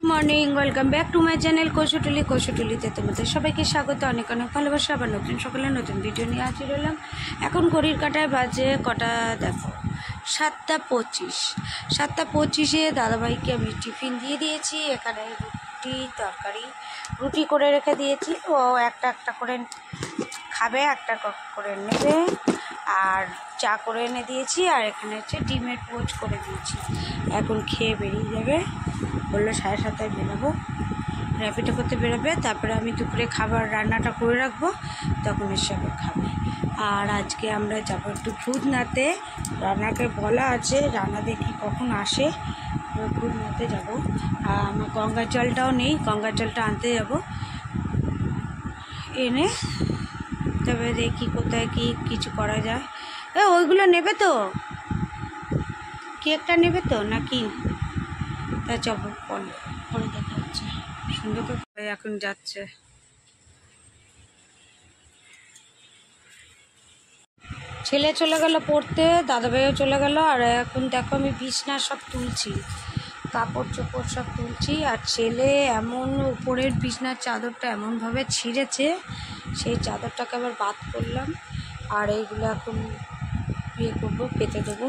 Morning, welcome back to my channel কৌশটুলিতে তোমাদের সবাইকে স্বাগত। অনেক অনেক ভালোবাসা। আবার নতুন সকালে নতুন ভিডিও নিয়ে হাজির হলাম। এখন ঘড়ির কাঁটায় বাজে কটা দেখো, 7:25। 7:25-এ দাদাভাইকে আমি টিফিন দিয়ে দিয়েছি। এখানে রুটি তরকারি রুটি করে রেখে দিয়েছি। ও একটা একটা করে খাবে, একটা করে নেবে। আর চা করে এনে দিয়েছি। আর এখানে হচ্ছে ডিমের পোচ করে দিয়েছি। এখন খেয়ে বেরিয়ে যাবে। বললো 7:30টায় বেরোবো, র্যাপিডো করতে বেরোবে। তারপরে আমি দুপুরে খাবার রান্নাটা করে রাখবো, তখন এসে খাবে। আর আজকে আমরা যাবো একটু ভূতনাথে। রান্নাকে বলা আছে, রান্না দেখি কখন আসে। ভূতনাথে যাবো। আর আমার গঙ্গার জলটাও নেই, গঙ্গার জলটা আনতে যাব। এনে তবে দেখি কোথায় কি কিছু করা যায়। ওইগুলো নেবে তো, কেকটা নেবে তো নাকি? তা যাবো, পরে দেখা হচ্ছে। সুন্দর করে এখন যাচ্ছে। ছেলে চলে গেল পড়তে, দাদাভাইও চলে গেল। আর এখন দেখো আমি বিছনা সব তুলছি, কাপড় চোপড় সব তুলছি। আর ছেলে এমন উপরের বিছনার চাদরটা এমনভাবে ছিঁড়েছে, সেই চাদরটাকে আবার বাদ করলাম। আর এইগুলো এখন ইয়ে করবো, পেতে দেবো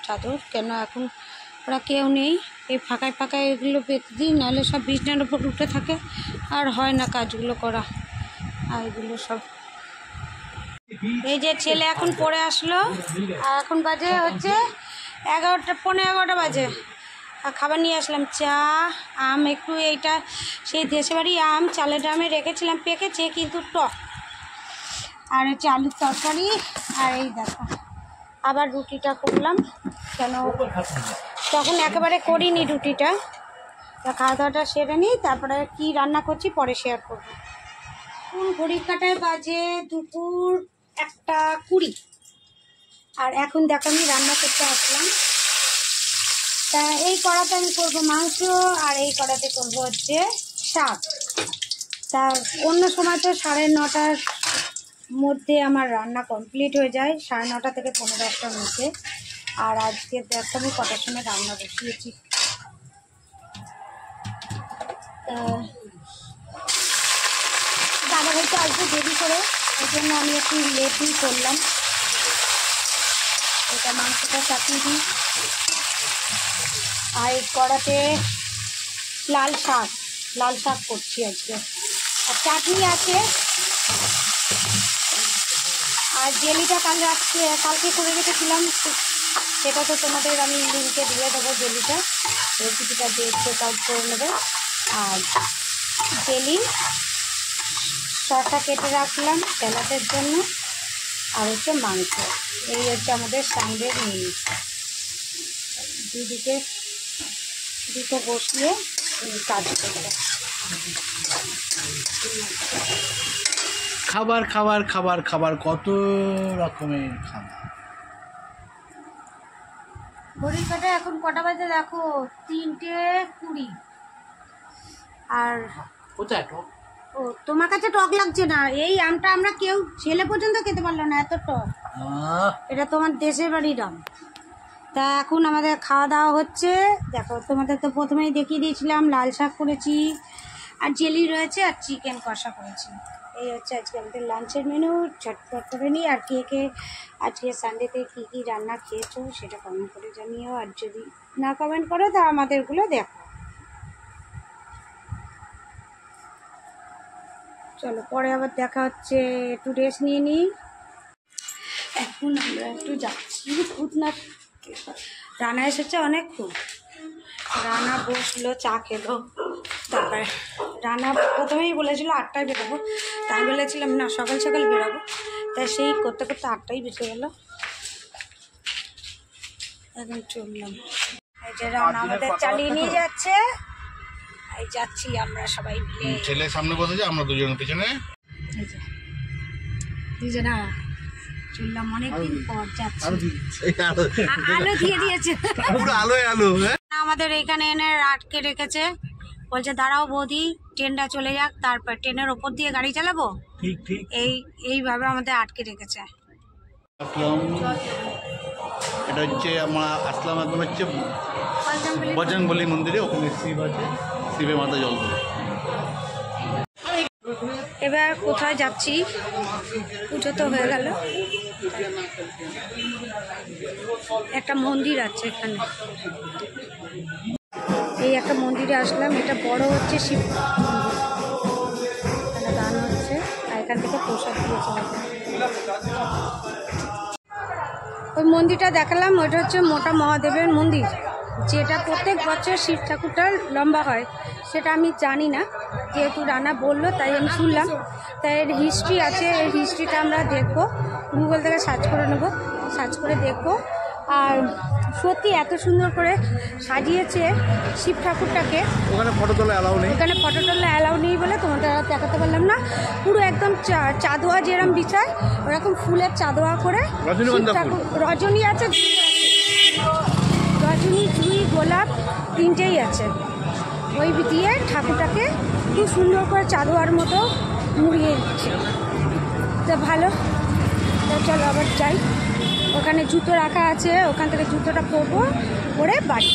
চাদর। কেন এখন ওরা কেউ নেই, এই ফাঁকায় ফাঁকায় এগুলো পেতে দিই, নাহলে সব বিছনার উপর উঠে থাকে আর হয় না কাজগুলো করা। আর এগুলো সব, এই যে ছেলে এখন পড়ে আসলো। আর এখন বাজে হচ্ছে 11টা, 11:15 বাজে। আর খাবার নিয়ে আসলাম, চা, আম একটু। এইটা সেই দেশে বাড়ি আম, চালের ড্রামে রেখেছিলাম, পেকেছে কিন্তু টক। আর হচ্ছে আলুর তরকারি। আর এই দেখো আবার রুটিটা করলাম, কেন তখন একেবারে করিনি রুটিটা। তা খাওয়া দাওয়াটা সেরে নিই, তারপরে কি রান্না করছি পরে শেয়ার করবো। ঘড়ির কাঁটায় বাজে দুপুর 1:20। আর এখন দেখো আমি রান্না করতে আসলাম। তা এই কড়াতে আমি করবো মাংস, আর এই কড়াতে করবো হচ্ছে শাক। তা অন্য সময় তো 9:30টার মধ্যে আমার রান্না কমপ্লিট হয়ে যায়, 9:30 থেকে 10:15টার মধ্যে। আর আজকে দেখো আমি কটার সময় রান্না বসিয়েছি। দাদাভাই তো আসবে দেরি করে, ওই জন্য আমি একটু লেটই করলাম। এটা মাংসটা চাপিয়ে দিই। আর এই কড়াতে লাল শাক করছি আজকে। আর চাটনি আছে। আর জেলিটা কালকে করে রেখেছিলাম, সেটা তো তোমাদের আমি লিঙ্কে দিয়ে দেবো। জেলিটা রেসিপিটা দিয়ে চেক আউট করে নেবে। আর জেলি শসা কেটে রাখলাম স্যালাডের জন্য। আর হচ্ছে মাংস। এই হচ্ছে আমাদের সানডের মেনু। দুটো বসিয়ে কাজ করবো। খাবার খাবার খাবার খাবার কত রকমের খাবার। ঘড়ির কাঁটায় এখন কটা বাজে দেখো, 3:20। আর কোথায় টক? ও তোমার কাছে টক লাগছে না? এই আমটা আমরা কেউ ছেলে পর্যন্ত খেতে পারলো না, এত টক। এটা তোমার দেশের বাড়ির আম। তা এখন আমাদের খাওয়া দাওয়া হচ্ছে। দেখো তোমাদের তো প্রথমেই দেখিয়ে দিয়েছিলাম, লাল শাক করেছি, আর জেলি রয়েছে, আর চিকেন কষা করেছি। এই হচ্ছে আজকে আমাদের লাঞ্চের মেনু। ঝটপট করে নিই। আর কে আজকে সানডেতে কী কী রান্না খেয়েছো সেটা কমেন্ট করে জানিও। আর যদি না কমেন্ট করো তা আমাদেরগুলো দেখো। চলো পরে আবার দেখা হচ্ছে, একটু রেস্ট নিয়ে নিই। এখন আমরা একটু যাচ্ছি ভূতনাথ। রানা এসেছে অনেকক্ষণ। রানা বসলো, চা খেলো। তারপরে রানা প্রথমেই বলেছিল 8টায় বেরোবো, তাই বলেছিলাম না সকাল সকাল বেরোবো। তাই সেই করতে করতে 8টাই বেজে গেলো। এখন চললাম। এই যে রানা আমাদের চালিয়ে নিয়ে যাচ্ছে। এই যাচ্ছি আমরা সবাই মিলে। ছেলে সামনে বসেছে, আমরা দুজনের পিছনে। এই যে দুজনা চললাম, অনেকদিন পর যাচ্ছি। আলো দিয়ে দিয়েছে, পুরো আলোয় আলো। আমাদের এখানে এনে আটকে রেখেছে। বলছে দাঁড়াও বৌদি, ট্রেনটা চলে যাক, তারপর ট্রেনের ওপর দিয়ে গাড়ি চালাবো। ঠিক ঠিক এইভাবে আমাদের আটকে রেখেছে। এটা হচ্ছে আমরা আসলাম এখন হচ্ছে বজরংবলী মন্দিরে। ওখানে শিব আছে, শিবের মাথা জল দেবে। এবার কোথায় যাচ্ছি? পুজো তো হয়ে গেল, একটা মন্দির আছে এখানে, এই একটা মন্দিরে আসলাম। এটা বড় হচ্ছে শিব মন্দির, এখানে গান হচ্ছে আর এখান থেকে প্রসাদ দিয়েছে। ওই মন্দিরটা দেখালাম, ওইটা হচ্ছে মোটা মহাদেবের মন্দির, যেটা প্রত্যেক বছর শিব ঠাকুরটা লম্বা হয়। সেটা আমি জানি না, যেহেতু রানা বললো তাই আমি শুনলাম। তাই এর হিস্ট্রি আছে, এই হিস্ট্রিটা আমরা দেখবো, গুগল থেকে সার্চ করে নেবো, সার্চ করে দেখবো। আর সত্যি এত সুন্দর করে সাজিয়েছে শিব ঠাকুরটাকে। ওখানে ফটো তোলা অ্যালাউ নেই, ওখানে ফটো তোলা অ্যালাউ নেই বলে তোমাদের আর দেখাতে পারলাম না। পুরো একদম চাঁদোয়া যেরকম বিছায় ওরকম ফুলের চাঁদোয়া করে রজনীগন্ধা ফুল, রজনী আছে, রজনী, জুঁই, গোলাপ তিনটেই আছে। ওই দিয়ে ঠাকুরটাকে খুব সুন্দর করে চাঁদোয়ার মতো মুড়িয়ে দিচ্ছে। তো ভালো, তো চলো আবার যাই। ওখানে জুতো রাখা আছে, ওখান থেকে জুতোটা পরবো, পরে বাড়ি।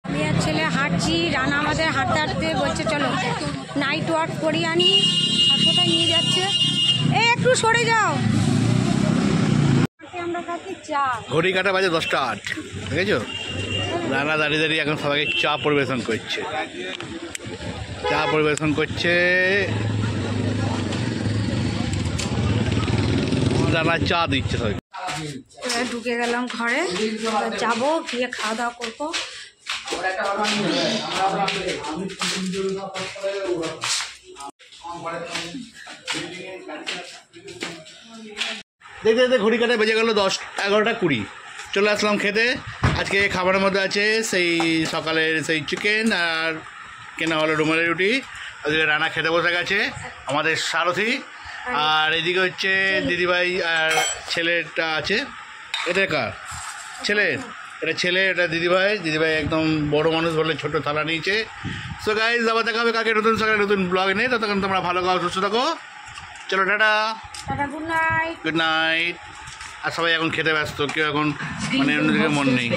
আমি আর ছেলে হাঁটছি, রানা আমাদের হাঁটতে হাঁটতে বলছে চলো নাইট ওয়াক করি আনি। আর কোথায় নিয়ে যাচ্ছে? এই একটু সরে যাও। আমরা খাচ্ছি চা। ঘড়ি কাটা বাজে 10টা 8, দেখেছো? রানা দাঁড়িয়ে দাঁড়িয়ে এখন সবাইকে চা পরিবেশন করছে, চা পরিবেশন করছে। রানা চা দিচ্ছে সবাই। এবার ঢুকে গেলাম ঘরে, এবার যাবো, গিয়ে খাওয়া দাওয়া করবো। দেখতে দেখতে ঘড়ি কাটা বেজে গেল 10-11টা 20। চলে আসলাম খেতে। আজকে খাবারের মধ্যে আছে সেই সকালের সেই চিকেন আর কেনা হলো রুমালি রুটি। ওদিকে রানা খেতে বসে গেছে, আমাদের সারথি। আর এদিকে হচ্ছে দিদিভাই আর ছেলেটা আছে। এটা কার ছেলে? এটা ছেলে, এটা দিদিভাই। দিদিভাই একদম বড় মানুষ বলে ছোট থালা নিয়েছে। সো গাইজ, আবার দেখা হবে কালকে নতুন সকালে নতুন ব্লগ নিয়ে। ততক্ষণ তোমরা ভালো খাও, সুস্থ থাকো। চলো টাটা, গুড নাইট। Good night. আর সবাই এখন খেতে ব্যস্ত, কেউ এখন মানে অন্যদিকে মন নেই।